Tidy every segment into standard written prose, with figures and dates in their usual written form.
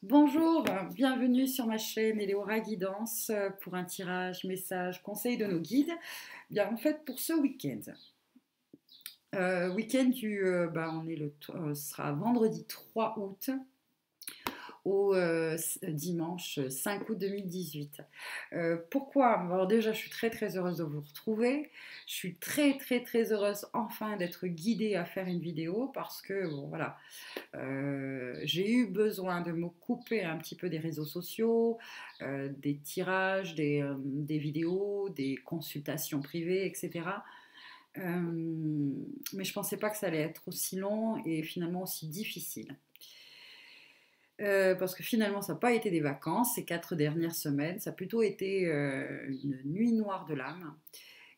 Bonjour, bienvenue sur ma chaîne Eleora Guidance pour un tirage, message, conseil de nos guides. Bien, en fait, pour ce week-end, ce sera vendredi 3 août au dimanche 5 août 2018. Pourquoi? Alors déjà, je suis très très heureuse de vous retrouver. Je suis très très très heureuse enfin d'être guidée à faire une vidéo parce que bon voilà, j'ai eu besoin de me couper un petit peu des réseaux sociaux, des tirages, des vidéos, des consultations privées, etc. Mais je ne pensais pas que ça allait être aussi long et finalement aussi difficile. Parce que finalement, ça n'a pas été des vacances ces 4 dernières semaines, ça a plutôt été une nuit noire de l'âme.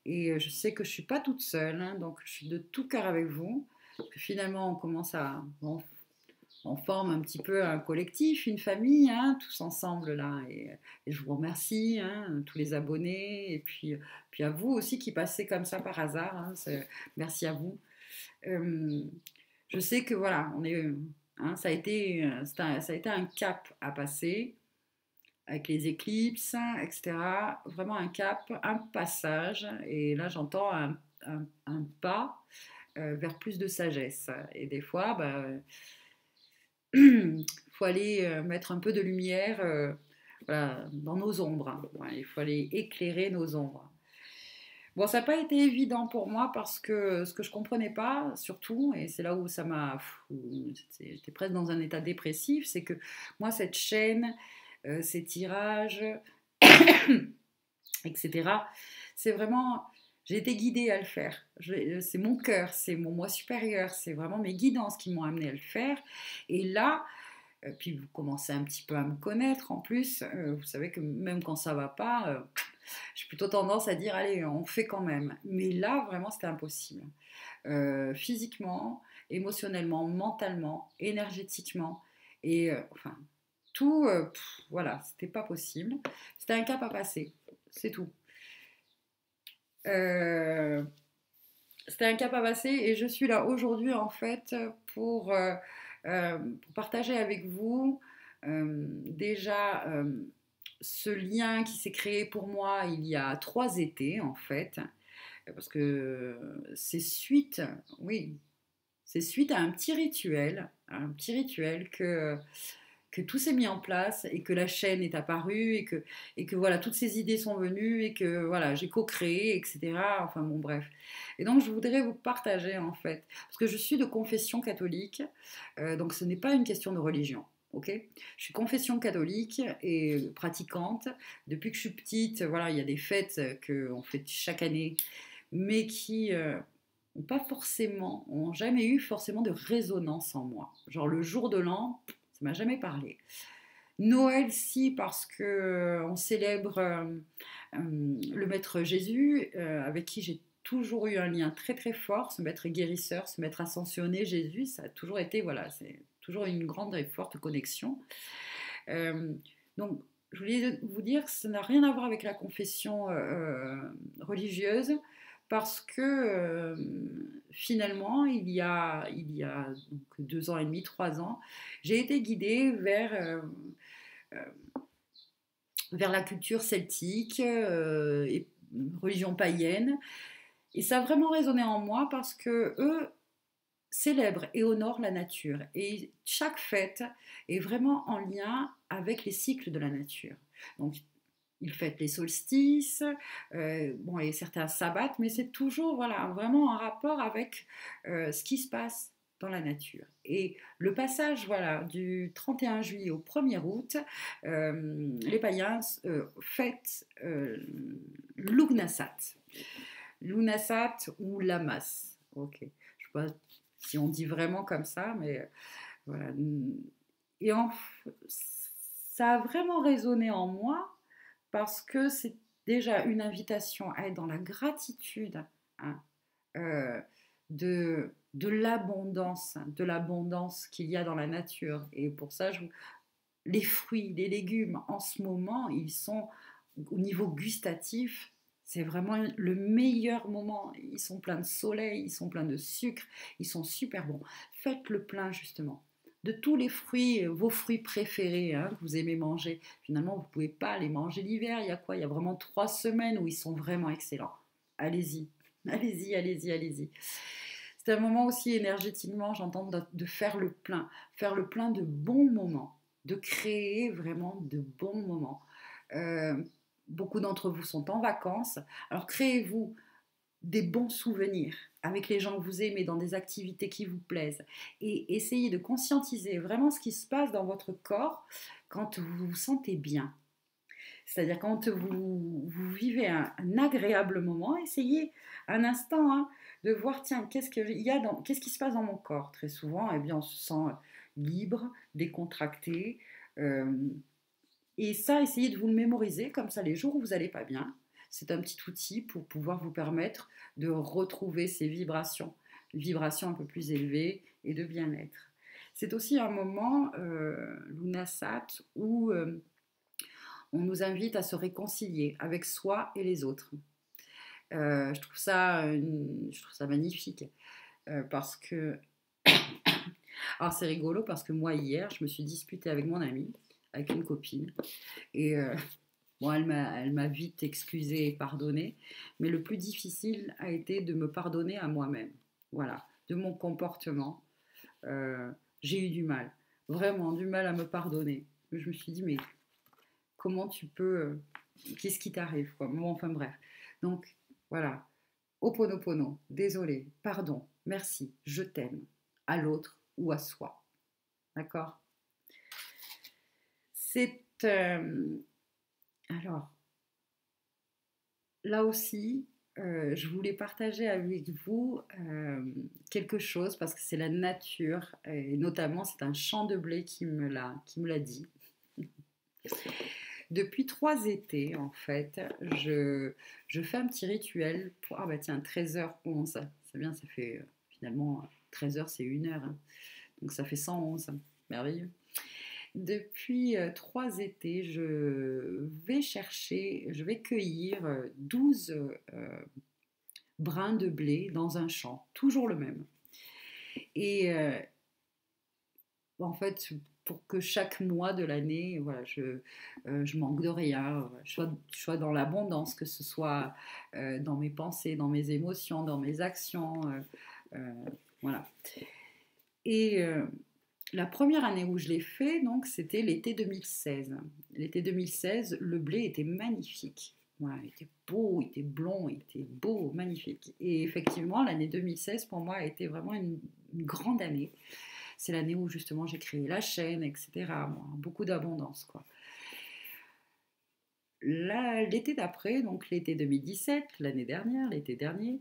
Et je sais que je ne suis pas toute seule, hein, donc je suis de tout cœur avec vous. Parce que finalement, on commence à... on forme un petit peu un collectif, une famille, hein, tous ensemble là. Et je vous remercie, hein, tous les abonnés, et puis à vous aussi qui passez comme ça par hasard. Hein, merci à vous. Euh, je sais que voilà, ça a été, ça a été un cap à passer avec les éclipses, etc. Vraiment un cap, un passage. Et là, j'entends un pas vers plus de sagesse. Et des fois, bah, il faut aller mettre un peu de lumière voilà, dans nos ombres. Hein. Ouais, il faut aller éclairer nos ombres. Bon, ça n'a pas été évident pour moi parce que ce que je ne comprenais pas, surtout, et c'est là où ça m'a. J'étais presque dans un état dépressif, c'est que moi, cette chaîne, ces tirages, etc., c'est vraiment. J'ai été guidée à le faire. C'est mon cœur, c'est mon moi supérieur, c'est vraiment mes guidances qui m'ont amené à le faire. Et là, puis vous commencez un petit peu à me connaître en plus. Vous savez que même quand ça va pas, j'ai plutôt tendance à dire allez, on fait quand même. Mais là, vraiment, c'était impossible. Physiquement, émotionnellement, mentalement, énergétiquement, et enfin, tout, voilà, c'était pas possible. C'était un cap à passer, c'est tout. Euh, C'était un cap à passer et je suis là aujourd'hui en fait pour partager avec vous déjà ce lien qui s'est créé pour moi il y a 3 étés en fait, parce que c'est suite, oui, c'est suite à un petit rituel que tout s'est mis en place et que la chaîne est apparue et que voilà, toutes ces idées sont venues et que voilà, j'ai co-créé, etc. Enfin bon, bref. Et donc, je voudrais vous partager en fait, parce que je suis de confession catholique, donc ce n'est pas une question de religion. Ok, je suis confession catholique et pratiquante. Depuis que je suis petite, voilà, il y a des fêtes qu'on fait chaque année, mais qui n'ont pas forcément, ont jamais eu forcément de résonance en moi. Genre le jour de l'an, ça m'a jamais parlé. Noël, si, parce que on célèbre le Maître Jésus, avec qui j'ai toujours eu un lien très très fort, ce Maître guérisseur, ce Maître ascensionné, Jésus, ça a toujours été, voilà, c'est toujours une grande et forte connexion. Euh, donc, je voulais vous dire que ça n'a rien à voir avec la confession religieuse, parce que finalement, il y a donc 2 ans et demi, 3 ans, j'ai été guidée euh, vers la culture celtique et religion païenne. Et ça a vraiment résonné en moi parce que eux célèbrent et honorent la nature. Et chaque fête est vraiment en lien avec les cycles de la nature. Donc, ils fêtent les solstices, bon, et certains sabbats, mais c'est toujours voilà, vraiment en rapport avec ce qui se passe dans la nature. Et le passage voilà, du 31 juillet au 1er août, les païens fêtent Lugnasat. Lugnasat ou Lamas. Ok. Je ne sais pas si on dit vraiment comme ça, mais voilà. Et ça a vraiment résonné en moi parce que c'est déjà une invitation à être dans la gratitude, hein, euh, de l'abondance qu'il y a dans la nature. Et pour ça, les fruits, les légumes, en ce moment, ils sont au niveau gustatif. C'est vraiment le meilleur moment. Ils sont pleins de soleil, ils sont pleins de sucre, ils sont super bons. Faites le plein justement. de tous les fruits, vos fruits préférés hein, que vous aimez manger. Finalement, vous ne pouvez pas les manger l'hiver. Il y a quoi? Il y a vraiment 3 semaines où ils sont vraiment excellents. Allez-y, allez-y, allez-y, allez-y. C'est un moment aussi énergétiquement, j'entends, de faire le plein de bons moments, de créer vraiment de bons moments. Euh, Beaucoup d'entre vous sont en vacances, alors créez-vous des bons souvenirs avec les gens que vous aimez, dans des activités qui vous plaisent. Et essayez de conscientiser vraiment ce qui se passe dans votre corps quand vous vous sentez bien. C'est-à-dire quand vous vivez un agréable moment, essayez un instant hein, de voir, tiens, qu'est-ce qui se passe dans mon corps. Très souvent, eh bien, on se sent libre, décontracté. euh, et ça, essayez de vous le mémoriser, comme ça, les jours où vous n'allez pas bien, c'est un petit outil pour pouvoir vous permettre de retrouver ces vibrations un peu plus élevées et de bien-être. C'est aussi un moment, Lunasat, où on nous invite à se réconcilier avec soi et les autres. Je trouve ça magnifique parce que alors c'est rigolo parce que moi hier je me suis disputée avec mon amie, avec une copine et bon elle m'a vite excusée et pardonnée, mais le plus difficile a été de me pardonner à moi-même. Voilà, de mon comportement, euh, j'ai eu du mal, vraiment du mal à me pardonner. Je me suis dit mais comment tu peux qu'est-ce qui t'arrive quoi. Bon, enfin bref. Donc voilà, Ho'oponopono, désolé, pardon, merci, je t'aime, à l'autre ou à soi. D'accord? C'est. Alors, là aussi, je voulais partager avec vous quelque chose parce que c'est la nature et notamment c'est un champ de blé qui me l'a dit. Depuis 3 étés, en fait, je fais un petit rituel pour. Ah bah tiens, 13h11. C'est bien, ça fait finalement 13h, c'est 1 heure. Hein. Donc ça fait 111. Merveilleux. Depuis 3 étés, je vais cueillir 12 brins de blé dans un champ, toujours le même. Et en fait, pour que chaque mois de l'année, voilà, je manque de rien, je sois dans l'abondance, que ce soit dans mes pensées, dans mes émotions, dans mes actions. Euh, voilà. Et la première année où je l'ai fait, donc, c'était l'été 2016. L'été 2016, le blé était magnifique. Voilà, il était beau, il était blond, il était beau, magnifique. Et effectivement, l'année 2016, pour moi, a été vraiment une grande année. C'est l'année où, justement, j'ai créé la chaîne, etc. Bon, beaucoup d'abondance, quoi. L'été d'après, donc l'été 2017, l'année dernière, l'été dernier,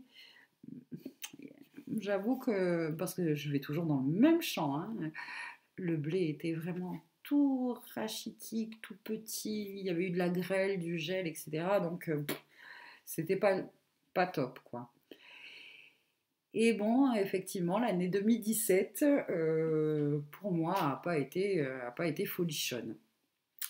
j'avoue que, parce que je vais toujours dans le même champ, hein, le blé était vraiment tout rachitique, tout petit. Il y avait eu de la grêle, du gel, etc. Donc, c'était pas top, quoi. Et bon, effectivement, l'année 2017, pour moi, a pas été folichonne.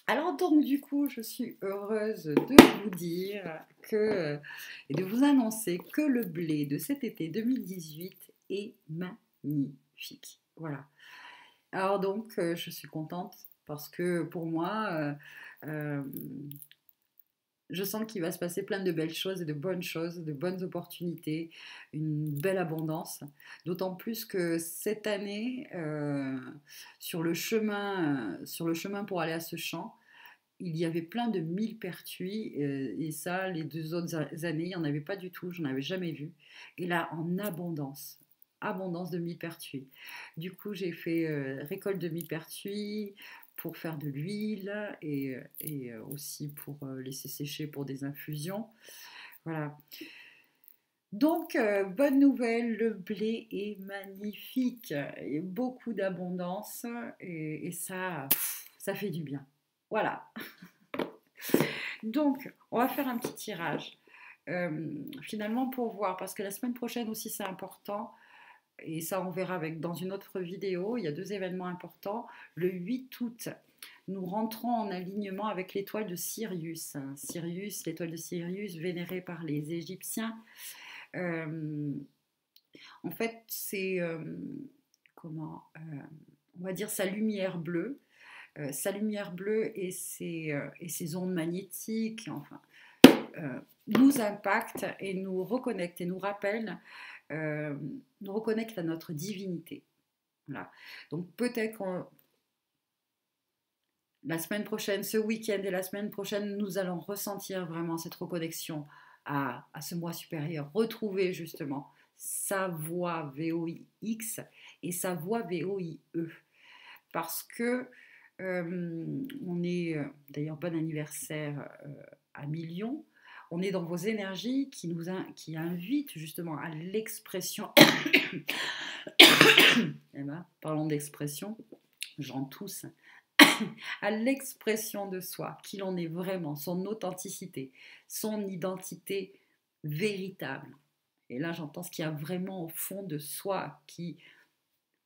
Alors donc, du coup, je suis heureuse de vous dire et de vous annoncer que le blé de cet été 2018 est magnifique. Voilà. Alors donc, je suis contente parce que pour moi, euh, je sens qu'il va se passer plein de belles choses et de bonnes opportunités, une belle abondance. D'autant plus que cette année, sur le chemin pour aller à ce champ, il y avait plein de millepertuis et ça, les 2 autres années, il n'y en avait pas du tout, j'en avais jamais vu. Et là, en abondance, abondance de millepertuis. Du coup, j'ai fait récolte de millepertuis pour faire de l'huile et aussi pour laisser sécher pour des infusions. Voilà. Donc, bonne nouvelle, le blé est magnifique, et beaucoup d'abondance et ça, ça fait du bien. Voilà. Donc, on va faire un petit tirage. Finalement, pour voir, parce que la semaine prochaine aussi, c'est important, et ça, on verra dans une autre vidéo. Il y a 2 événements importants. Le 8 août, nous rentrons en alignement avec l'étoile de Sirius. Sirius, l'étoile de Sirius, vénérée par les Égyptiens. En fait, c'est comment on va dire, sa lumière bleue et ses ondes magnétiques, enfin, nous impactent et nous reconnectent et euh, nous reconnectent à notre divinité. Voilà. Donc peut-être la semaine prochaine, ce week-end et la semaine prochaine, nous allons ressentir vraiment cette reconnexion à ce moi supérieur, retrouver justement sa voix VOIX et sa voix VOIE. Parce que on est, d'ailleurs bon anniversaire à Millions, on est dans vos énergies qui invitent justement à l'expression. Eh ben, parlons d'expression, j'en tousse. À l'expression de soi, qui l'on est vraiment, son authenticité, son identité véritable. Et là, j'entends ce qu'il y a vraiment au fond de soi,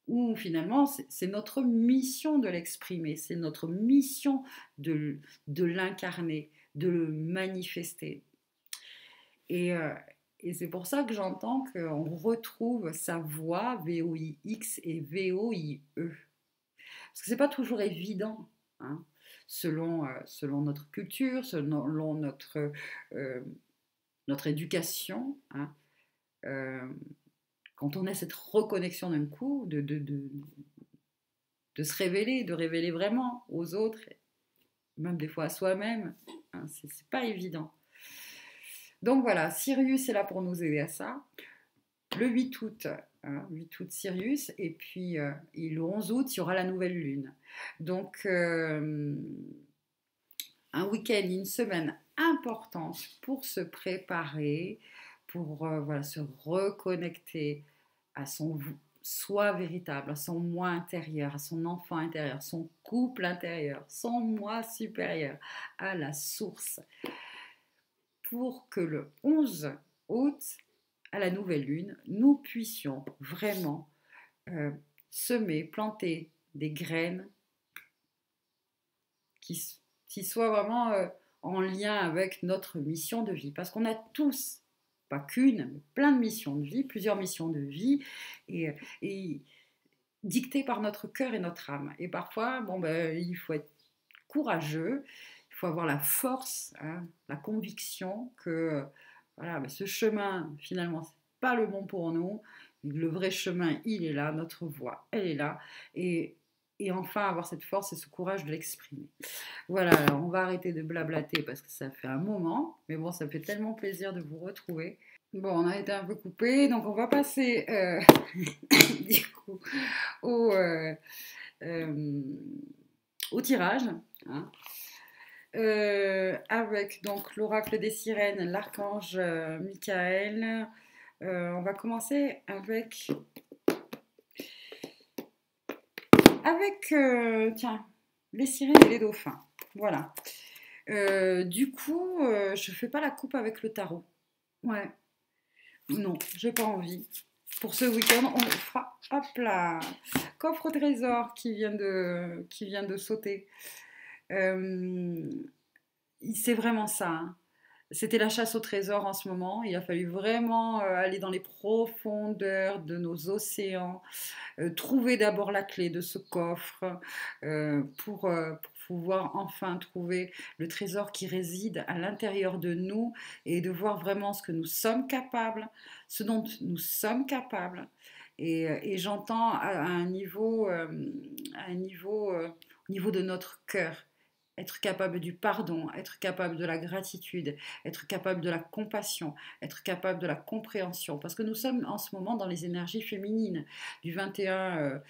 où finalement, c'est notre mission de l'exprimer, c'est notre mission de l'incarner, de le manifester. Et c'est pour ça que j'entends qu'on retrouve sa voix VOIX et VOIE. Parce que ce n'est pas toujours évident, hein, selon notre culture, selon notre éducation. Hein, quand on a cette reconnexion d'un coup, de se révéler, de révéler vraiment aux autres, même des fois à soi-même, hein, c'est pas évident. Donc voilà, Sirius est là pour nous aider à ça. Le 8 août, 8 août Sirius, et puis le 11 août, il y aura la nouvelle lune. Donc, un week-end, une semaine importante pour se préparer, pour voilà, se reconnecter à son soi véritable, à son moi intérieur, à son enfant intérieur, son couple intérieur, son moi supérieur, à la source, pour que le 11 août, à la nouvelle lune, nous puissions vraiment semer, planter des graines qui soient vraiment en lien avec notre mission de vie. Parce qu'on a tous, pas qu'une, mais plein de missions de vie, plusieurs missions de vie, et dictées par notre cœur et notre âme. Et parfois, il faut être courageux, il faut avoir la force, hein, la conviction que voilà, ce chemin, finalement, c'est pas le bon pour nous. Le vrai chemin, il est là, notre voie, elle est là. Et enfin, avoir cette force et ce courage de l'exprimer. Voilà, alors on va arrêter de blablater parce que ça fait un moment. Mais bon, ça me fait tellement plaisir de vous retrouver. Bon, on a été un peu coupé, donc on va passer du coup au tirage. Hein. Avec donc l'oracle des sirènes, l'archange Michael. On va commencer avec tiens, les sirènes et les dauphins. Voilà. Du coup, je fais pas la coupe avec le tarot. Ouais. Non, j'ai pas envie. Pour ce week-end, on fera, hop là, coffre au trésor qui vient de sauter. C'est vraiment ça. Hein. C'était la chasse au trésor en ce moment. Il a fallu vraiment aller dans les profondeurs de nos océans, trouver d'abord la clé de ce coffre pour pouvoir enfin trouver le trésor qui réside à l'intérieur de nous et de voir vraiment ce que nous sommes capables, ce dont nous sommes capables. Et j'entends à un niveau, au niveau de notre cœur. Être capable du pardon, être capable de la gratitude, être capable de la compassion, être capable de la compréhension. Parce que nous sommes en ce moment dans les énergies féminines du 21.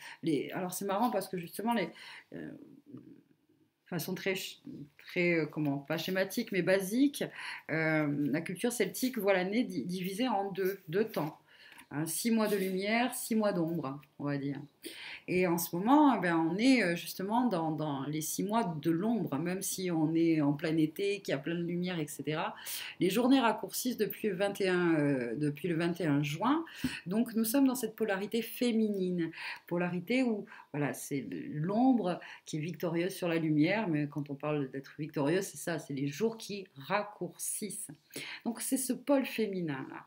Alors c'est marrant parce que justement, façon très comment, pas schématique, mais basique, la culture celtique voit l'année divisée en deux temps. 6 mois de lumière, 6 mois d'ombre, on va dire. Et en ce moment, on est justement dans les 6 mois de l'ombre, même si on est en plein été, qu'il y a plein de lumière, etc. Les journées raccourcissent depuis le 21 juin. Donc nous sommes dans cette polarité féminine. Polarité où voilà, c'est l'ombre qui est victorieuse sur la lumière, mais quand on parle d'être victorieuse, c'est ça, c'est les jours qui raccourcissent. Donc c'est ce pôle féminin-là.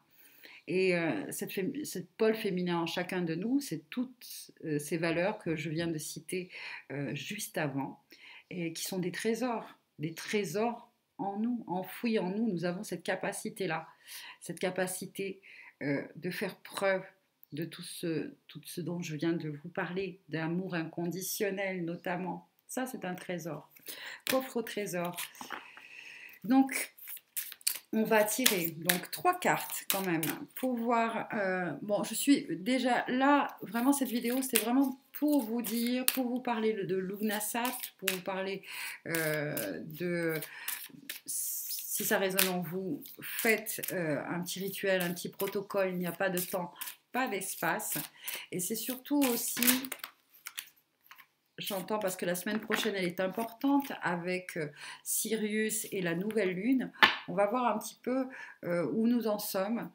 Et cette pôle féminin en chacun de nous, c'est toutes ces valeurs que je viens de citer juste avant, et qui sont des trésors en nous, enfouis en nous. Nous avons cette capacité de faire preuve de tout ce dont je viens de vous parler, d'amour inconditionnel notamment. Ça, c'est un trésor. Coffre au trésor. Donc, on va tirer donc 3 cartes quand même pour voir. Bon, je suis déjà là, vraiment cette vidéo, c'était vraiment pour vous dire, pour vous parler de Lugnasat, pour vous parler de... Si ça résonne en vous, faites un petit rituel, un petit protocole, il n'y a pas de temps, pas d'espace. Et c'est surtout aussi... J'entends parce que la semaine prochaine, elle est importante avec Sirius et la nouvelle lune. On va voir un petit peu où nous en sommes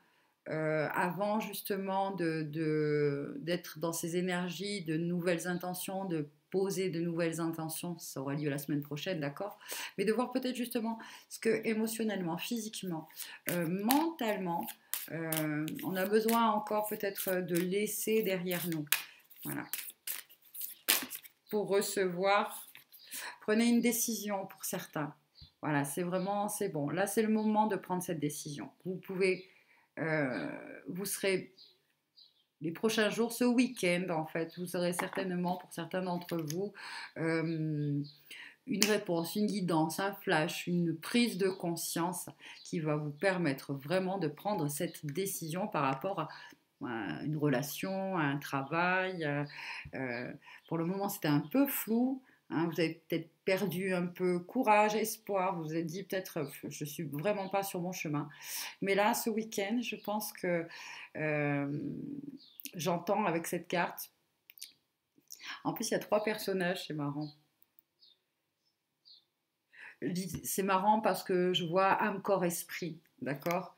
avant justement d'être dans ces énergies de nouvelles intentions, de poser de nouvelles intentions. Ça aura lieu la semaine prochaine, d'accord? Mais de voir peut-être justement ce que émotionnellement, physiquement, mentalement, on a besoin encore peut-être de laisser derrière nous. Voilà. Pour recevoir, prenez une décision pour certains. Voilà, c'est vraiment, c'est bon. Là, c'est le moment de prendre cette décision. Vous pouvez, vous serez les prochains jours, ce week-end en fait, vous aurez certainement pour certains d'entre vous une réponse, une guidance, un flash, une prise de conscience qui va vous permettre vraiment de prendre cette décision par rapport à une relation, un travail. Pour le moment, c'était un peu flou. Hein, vous avez peut-être perdu un peu courage, espoir. Vous vous êtes dit peut-être, je suis vraiment pas sur mon chemin. Mais là, ce week-end, je pense que j'entends avec cette carte. En plus, il y a 3 personnages, c'est marrant. C'est marrant parce que je vois âme, corps, esprit, d'accord?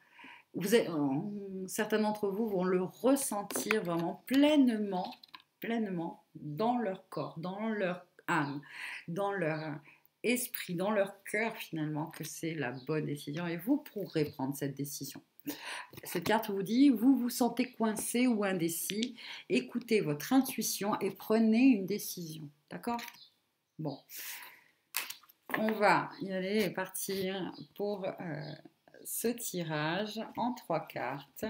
Certains d'entre vous vont le ressentir vraiment pleinement, pleinement dans leur corps, dans leur âme, dans leur esprit, dans leur cœur finalement, que c'est la bonne décision et vous pourrez prendre cette décision. Cette carte vous dit, vous vous sentez coincé ou indécis, écoutez votre intuition et prenez une décision, d'accord? Bon, on va y aller et partir pour ce tirage en 3 cartes.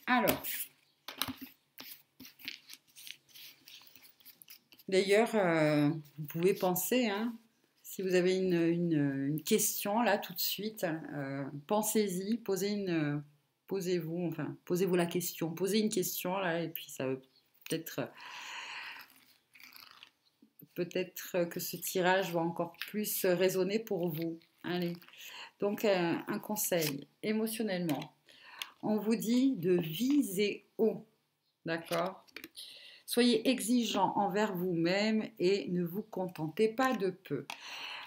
Alors, d'ailleurs, vous pouvez penser, hein, si vous avez une question là tout de suite, pensez-y, posez-vous, enfin, posez-vous la question, posez une question là, et puis ça va peut-être que ce tirage va encore plus résonner pour vous. Allez, donc un conseil émotionnellement. On vous dit de viser haut, d'accord? Soyez exigeant envers vous-même et ne vous contentez pas de peu.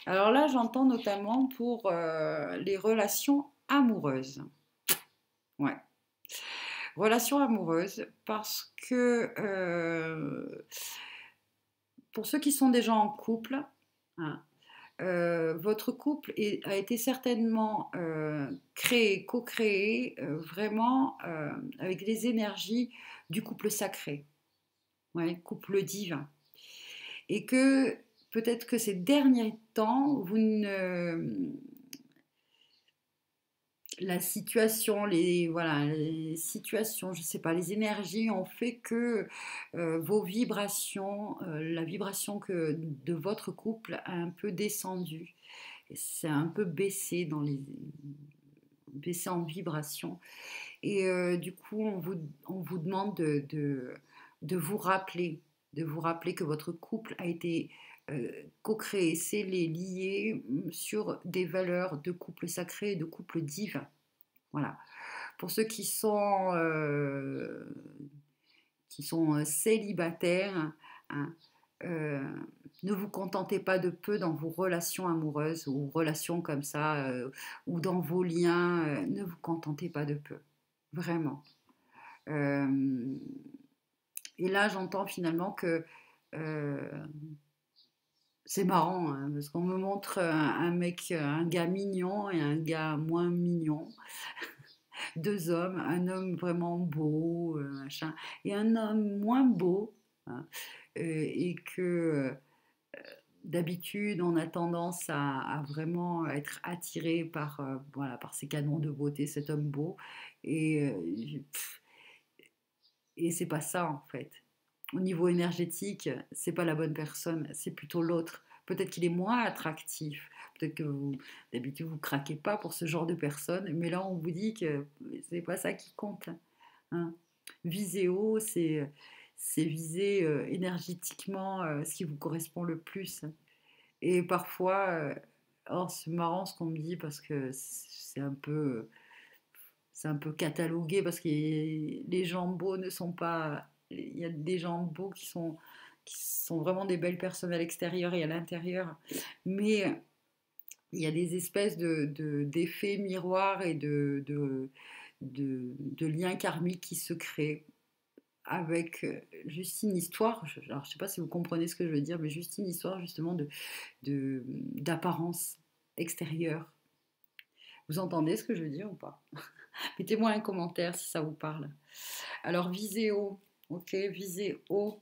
Alors là, j'entends notamment pour les relations amoureuses. Ouais. Relations amoureuses parce que pour ceux qui sont déjà en couple, hein, votre couple a été certainement créé, co-créé vraiment avec les énergies du couple sacré, ouais, couple divin. Et que peut-être que ces derniers temps, la situation, les situations, je ne sais pas, les énergies ont fait que vos vibrations, la vibration de votre couple a un peu descendu. C'est un peu baissé baissé en vibration. Et du coup, on vous demande de vous rappeler, que votre couple a été co-créé, scellé, lié sur des valeurs de couple sacré et de couple divin. Voilà. Pour ceux qui sont célibataires, hein, ne vous contentez pas de peu dans vos relations amoureuses ou relations comme ça, ou dans vos liens, ne vous contentez pas de peu, vraiment. Et là, j'entends finalement que c'est marrant, hein, parce qu'on me montre un gars mignon et un gars moins mignon. deux hommes, un homme vraiment beau, machin, et un homme moins beau, hein, et que d'habitude on a tendance à vraiment être attiré par, voilà, par ces canons de beauté, cet homme beau, et, et c'est pas ça en fait. Au niveau énergétique, c'est pas la bonne personne, c'est plutôt l'autre. Peut-être qu'il est moins attractif. Peut-être que vous, d'habitude, vous craquez pas pour ce genre de personne, mais là, on vous dit que c'est pas ça qui compte, hein. Viser haut, c'est viser énergétiquement ce qui vous correspond le plus. Et parfois, oh, c'est marrant ce qu'on me dit parce que c'est un peu catalogué parce que les gens beaux ne sont pas. Il y a des gens beaux qui sont vraiment des belles personnes à l'extérieur et à l'intérieur. Mais il y a des espèces d'effets miroirs et de liens karmiques qui se créent avec juste une histoire. Alors, je ne sais pas si vous comprenez ce que je veux dire, mais juste une histoire justement d'apparence extérieure. Vous entendez ce que je veux dire ou pas? Mettez-moi un commentaire si ça vous parle. Alors, visez haut, ok? Visez haut,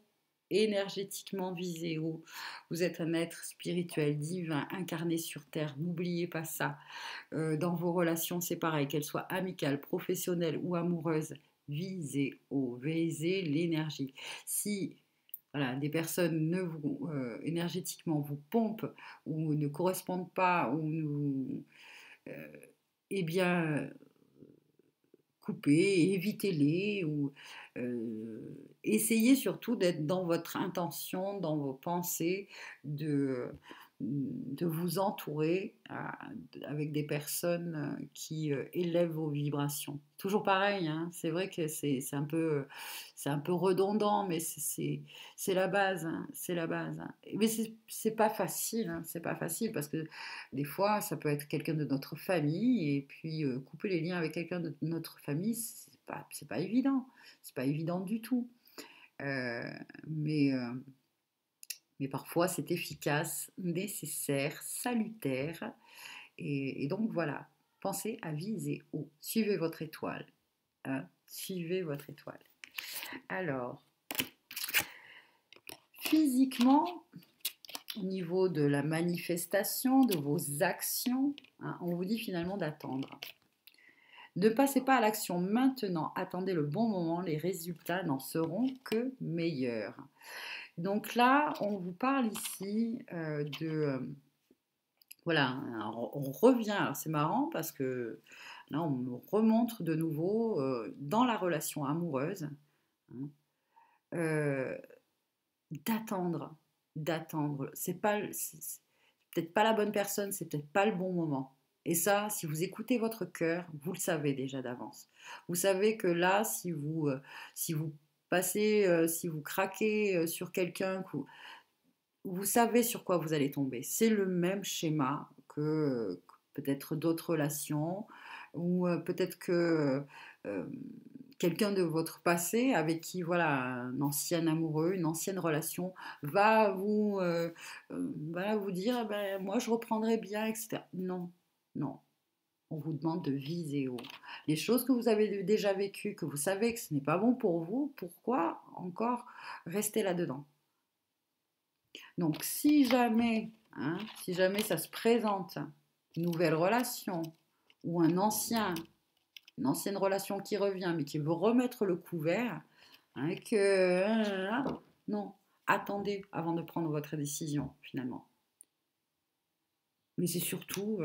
énergétiquement visez haut. Vous êtes un être spirituel, divin, incarné sur Terre. N'oubliez pas ça. Dans vos relations, c'est pareil, qu'elles soient amicales, professionnelles ou amoureuses. Visez haut, visez l'énergie. Si voilà, des personnes énergétiquement vous pompent ou ne correspondent pas, euh, eh bien, coupez, évitez-les ou essayez surtout d'être dans votre intention, dans vos pensées, de, de vous entourer avec des personnes qui élèvent vos vibrations. Toujours pareil, hein, c'est vrai que c'est un peu redondant, mais c'est la base, hein, c'est la base, hein. Mais c'est pas facile, hein, c'est pas facile parce que des fois, ça peut être quelqu'un de notre famille et puis couper les liens avec quelqu'un de notre famille, c'est pas évident, c'est pas évident du tout. Euh, mais, euh, mais parfois, c'est efficace, nécessaire, salutaire. Et donc voilà, pensez à viser haut. Suivez votre étoile, hein, suivez votre étoile. Alors, physiquement, au niveau de la manifestation, de vos actions, hein, on vous dit finalement d'attendre. Ne passez pas à l'action maintenant, attendez le bon moment, les résultats n'en seront que meilleurs. Donc là, on vous parle ici voilà, on revient, alors c'est marrant parce que là, on me remontre de nouveau dans la relation amoureuse, hein, euh, d'attendre, d'attendre. C'est peut-être pas la bonne personne, c'est peut-être pas le bon moment. Et ça, si vous écoutez votre cœur, vous le savez déjà d'avance. Vous savez que là, si vous passez, si vous craquez sur quelqu'un, vous savez sur quoi vous allez tomber. C'est le même schéma que peut-être d'autres relations, ou peut-être que euh, quelqu'un de votre passé avec qui, voilà, un ancien amoureux, une ancienne relation, va vous dire, eh ben, moi je reprendrai bien, etc. Non, non. On vous demande de viser haut. Les choses que vous avez déjà vécues, que vous savez que ce n'est pas bon pour vous, pourquoi encore rester là-dedans? Donc, si jamais ça se présente, une nouvelle relation ou une ancienne relation qui revient, mais qui veut remettre le couvert, hein, non, attendez avant de prendre votre décision, finalement. Mais c'est surtout,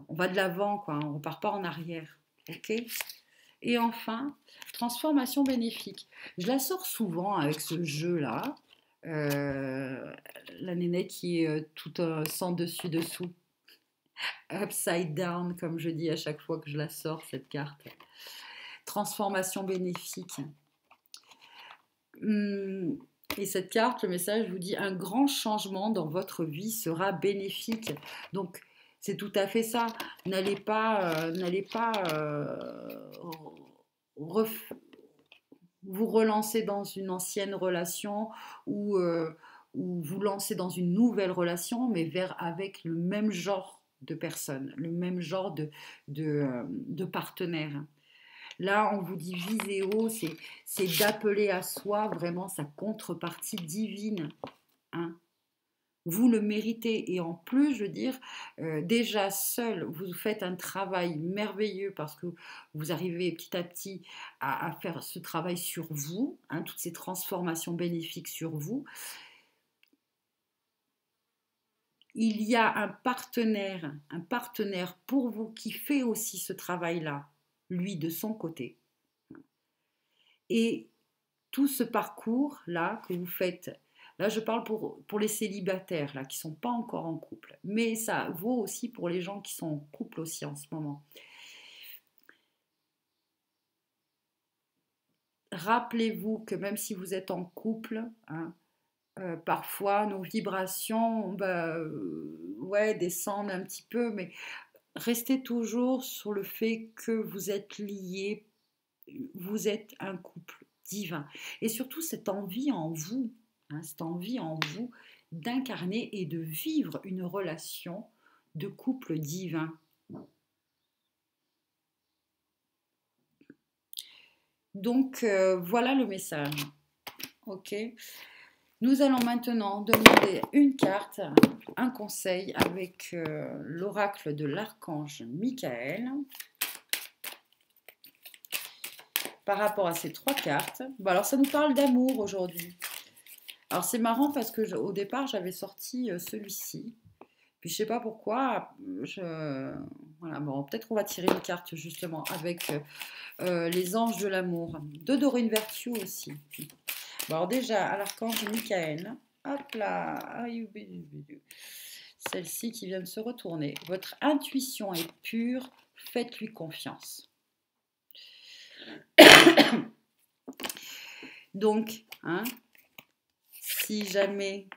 on va de l'avant, quoi, on ne repart pas en arrière, ok? Et enfin, transformation bénéfique. Je la sors souvent avec ce jeu-là. La nénette qui est tout sans dessus-dessous, upside down, comme je dis à chaque fois que je la sors, cette carte. Transformation bénéfique. Et cette carte, le message vous dit un grand changement dans votre vie sera bénéfique. Donc, c'est tout à fait ça. N'allez pas vous relancer dans une ancienne relation ou vous lancer dans une nouvelle relation, mais avec le même genre de personne, le même genre de partenaire. Là, on vous dit viséo, c'est d'appeler à soi vraiment sa contrepartie divine. Hein. Vous le méritez. Et en plus, je veux dire, déjà seul, vous faites un travail merveilleux parce que vous arrivez petit à petit à faire ce travail sur vous, hein, toutes ces transformations bénéfiques sur vous. Il y a un partenaire pour vous qui fait aussi ce travail-là, lui de son côté. Et tout ce parcours-là que vous faites, là je parle pour les célibataires là, qui ne sont pas encore en couple, mais ça vaut aussi pour les gens qui sont en couple aussi en ce moment. Rappelez-vous que même si vous êtes en couple, hein, parfois nos vibrations ouais, descendent un petit peu, mais restez toujours sur le fait que vous êtes liés, vous êtes un couple divin. Et surtout cette envie en vous, hein, cette envie en vous d'incarner et de vivre une relation de couple divin. Donc voilà le message. Ok. Nous allons maintenant demander une carte, un conseil avec l'oracle de l'archange Michael. Par rapport à ces 3 cartes. Bon, alors ça nous parle d'amour aujourd'hui. Alors c'est marrant parce que au départ j'avais sorti celui-ci. Puis je sais pas pourquoi. Voilà, bon, peut-être qu'on va tirer une carte justement avec les anges de l'amour. De Dorine Virtue aussi. Bon, alors déjà à l'archange Michael. Hop là. Celle-ci qui vient de se retourner. Votre intuition est pure. Faites-lui confiance. Donc, hein, si jamais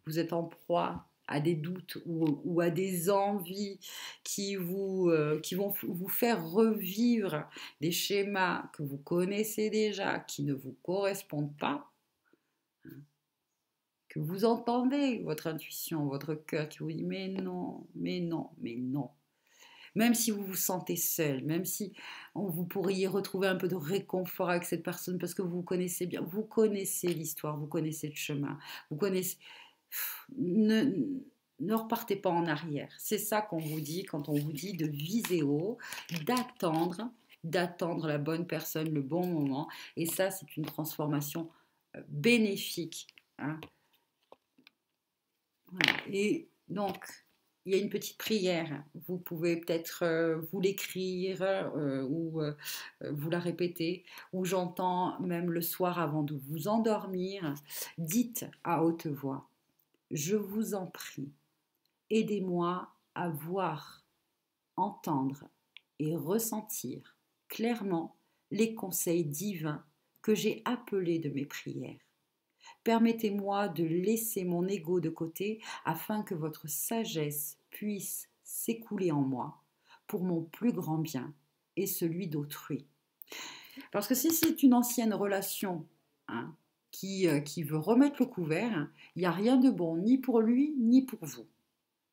vous êtes en proie à des doutes ou à des envies qui vont vous faire revivre des schémas que vous connaissez déjà, qui ne vous correspondent pas, hein, que vous entendez votre intuition, votre cœur qui vous dit mais non, mais non, mais non. Même si vous vous sentez seul, même si vous pourriez retrouver un peu de réconfort avec cette personne parce que vous connaissez bien, vous connaissez l'histoire, vous connaissez le chemin, vous connaissez... Ne repartez pas en arrière. C'est ça qu'on vous dit quand on vous dit de viser haut, d'attendre la bonne personne, le bon moment. Et ça, c'est une transformation bénéfique. Hein. Voilà. Et donc... il y a une petite prière, vous pouvez peut-être vous l'écrire ou vous la répéter, ou j'entends même le soir avant de vous endormir, dites à haute voix, je vous en prie, aidez-moi à voir, entendre et ressentir clairement les conseils divins que j'ai appelés de mes prières. Permettez-moi de laisser mon ego de côté afin que votre sagesse puisse s'écouler en moi pour mon plus grand bien et celui d'autrui. Parce que si c'est une ancienne relation hein, qui veut remettre le couvert, il n'y a rien de bon ni pour lui ni pour vous.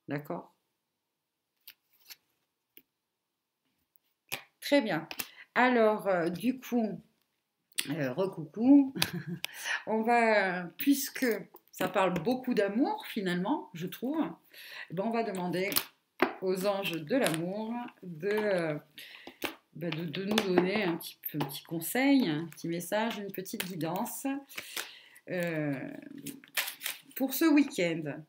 D'accord ? Très bien. Alors, du coup... recoucou, on va, puisque ça parle beaucoup d'amour finalement, je trouve, ben on va demander aux anges de l'amour de nous donner un petit conseil, un petit message, une petite guidance pour ce week-end.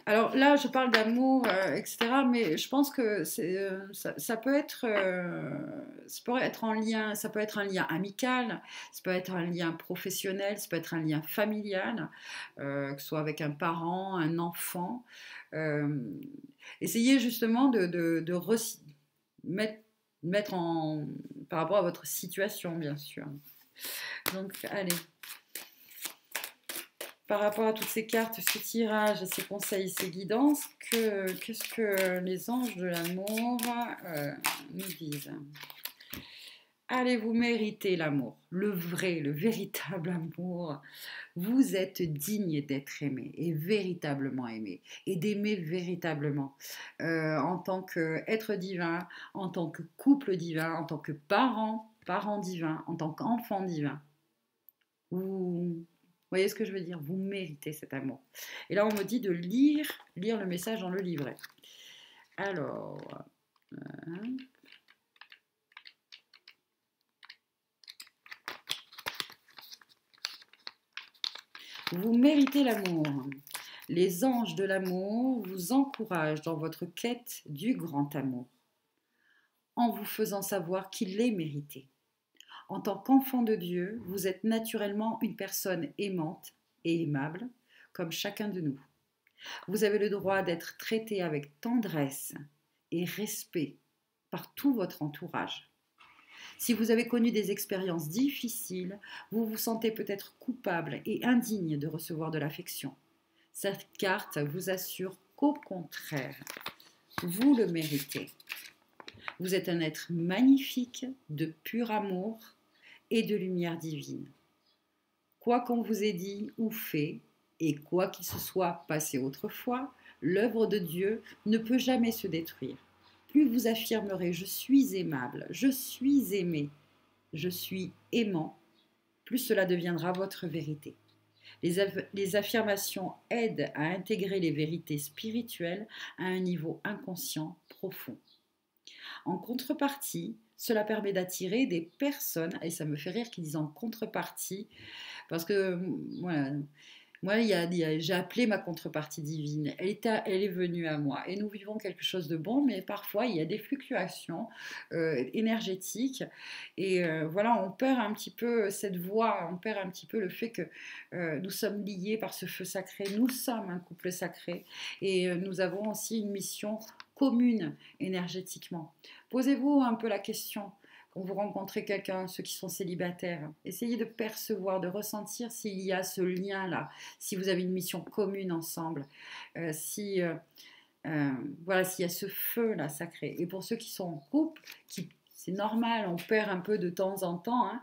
Alors là, je parle d'amour, etc., mais je pense que ça peut être en lien, ça peut être un lien amical, ça peut être un lien professionnel, ça peut être un lien familial, que ce soit avec un parent, un enfant. Essayez justement de mettre en par rapport à votre situation, bien sûr. Donc, allez. Par rapport à toutes ces cartes, ce tirage, ces conseils, ces guidances, qu'est-ce que les anges de l'amour nous disent ? Allez, vous méritez l'amour, le vrai, le véritable amour. Vous êtes digne d'être aimé et véritablement aimé et d'aimer véritablement en tant qu'être divin, en tant que couple divin, en tant que parent, parent divin, en tant qu'enfant divin. Vous voyez ce que je veux dire? Vous méritez cet amour. Et là, on me dit de lire le message dans le livret. Alors, vous méritez l'amour. Les anges de l'amour vous encouragent dans votre quête du grand amour, en vous faisant savoir qu'il est mérité. En tant qu'enfant de Dieu, vous êtes naturellement une personne aimante et aimable, comme chacun de nous. Vous avez le droit d'être traité avec tendresse et respect par tout votre entourage. Si vous avez connu des expériences difficiles, vous vous sentez peut-être coupable et indigne de recevoir de l'affection. Cette carte vous assure qu'au contraire, vous le méritez. Vous êtes un être magnifique, de pur amour et de lumière divine. Quoi qu'on vous ait dit ou fait, et quoi qu'il se soit passé autrefois, l'œuvre de Dieu ne peut jamais se détruire. Plus vous affirmerez « je suis aimable, je suis aimé, je suis aimant », plus cela deviendra votre vérité. Les affirmations aident à intégrer les vérités spirituelles à un niveau inconscient profond. En contrepartie, cela permet d'attirer des personnes, et ça me fait rire qu'ils disent en contrepartie, parce que voilà, moi, j'ai appelé ma contrepartie divine. Elle est venue à moi. Et nous vivons quelque chose de bon, mais parfois, il y a des fluctuations énergétiques. Et voilà, on perd un petit peu cette voix, on perd un petit peu le fait que nous sommes liés par ce feu sacré. Nous sommes un couple sacré. Et nous avons aussi une mission commune énergétiquement. Posez-vous un peu la question. Quand vous rencontrez quelqu'un, ceux qui sont célibataires, essayez de percevoir, de ressentir s'il y a ce lien-là, si vous avez une mission commune ensemble, voilà, s'il y a ce feu-là sacré. Et pour ceux qui sont en couple, c'est normal, on perd un peu de temps en temps, hein,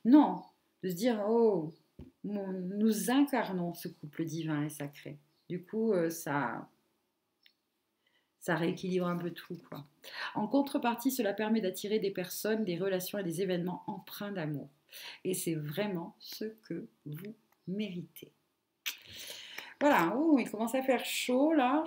non, de se dire, oh, nous incarnons ce couple divin et sacré. Du coup, ça rééquilibre un peu tout, quoi. En contrepartie, cela permet d'attirer des personnes, des relations et des événements empreints d'amour. Et c'est vraiment ce que vous méritez. Voilà, oh, il commence à faire chaud là.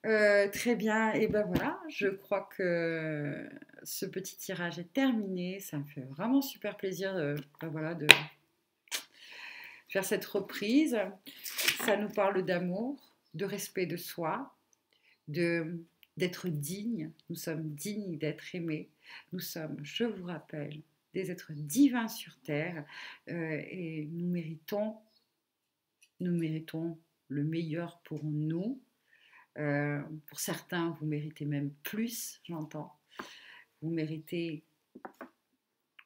Très bien, et ben voilà, je crois que ce petit tirage est terminé. Ça me fait vraiment super plaisir voilà, de faire cette reprise. Ça nous parle d'amour, de respect de soi, d'être digne. Nous sommes dignes d'être aimés. Nous sommes, je vous rappelle, des êtres divins sur terre et nous méritons le meilleur pour nous. Pour certains, vous méritez même plus, j'entends. Vous méritez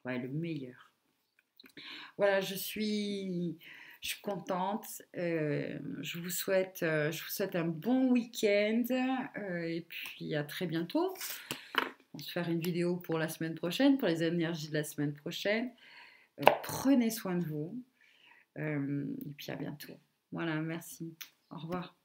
le meilleur. Voilà, je suis contente. Je vous souhaite un bon week-end et puis à très bientôt. On va se faire une vidéo pour la semaine prochaine, pour les énergies de la semaine prochaine. Prenez soin de vous et puis à bientôt. Voilà, merci. Au revoir.